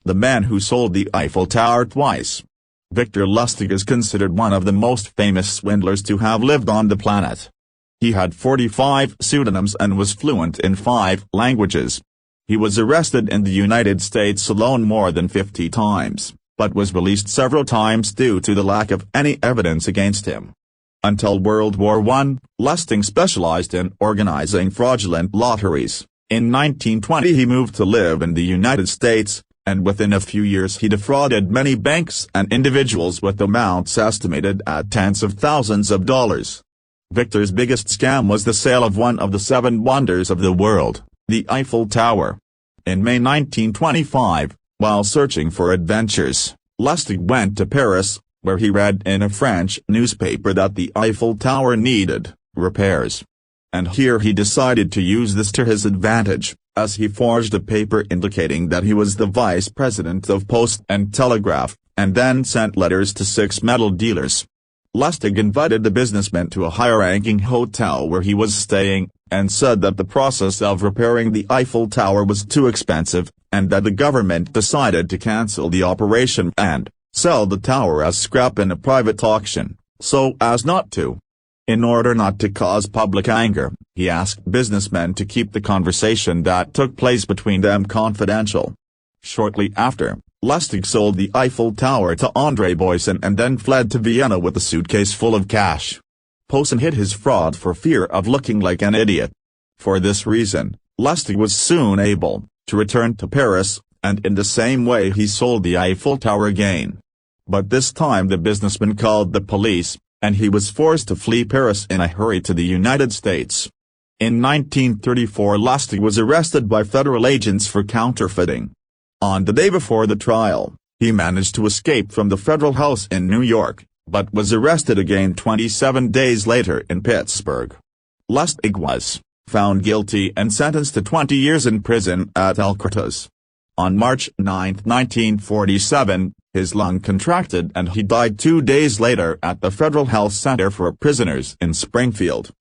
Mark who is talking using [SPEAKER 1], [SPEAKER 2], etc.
[SPEAKER 1] the man who sold the Eiffel Tower twice. Victor Lustig is considered one of the most famous swindlers to have lived on the planet. He had 45 pseudonyms and was fluent in 5 languages. He was arrested in the United States alone more than 50 times, but was released several times due to the lack of any evidence against him. Until World War I, Lustig specialized in organizing fraudulent lotteries. In 1920 he moved to live in the United States, and within a few years he defrauded many banks and individuals with amounts estimated at tens of thousands of dollars. Victor's biggest scam was the sale of one of the 7 wonders of the world, the Eiffel Tower. In May 1925, while searching for adventures, Lustig went to Paris, where he read in a French newspaper that the Eiffel Tower needed repairs. And here he decided to use this to his advantage, as he forged a paper indicating that he was the vice president of Post and Telegraph, and then sent letters to 6 metal dealers. Lustig invited the businessman to a high-ranking hotel where he was staying, and said that the process of repairing the Eiffel Tower was too expensive, and that the government decided to cancel the operation and sell the tower as scrap in a private auction, so as not to. In order not to cause public anger, he asked businessmen to keep the conversation that took place between them confidential. Shortly after, Lustig sold the Eiffel Tower to André Boysen and then fled to Vienna with a suitcase full of cash. Boysen hid his fraud for fear of looking like an idiot. For this reason, Lustig was soon able to return to Paris, and in the same way he sold the Eiffel Tower again. But this time the businessman called the police, and he was forced to flee Paris in a hurry to the United States. In 1934 Lustig was arrested by federal agents for counterfeiting. On the day before the trial, he managed to escape from the federal house in New York, but was arrested again 27 days later in Pittsburgh. Lustig was found guilty and sentenced to 20 years in prison at Alcatraz. On March 9, 1947, his lung contracted and he died 2 days later at the Federal Health Center for Prisoners in Springfield.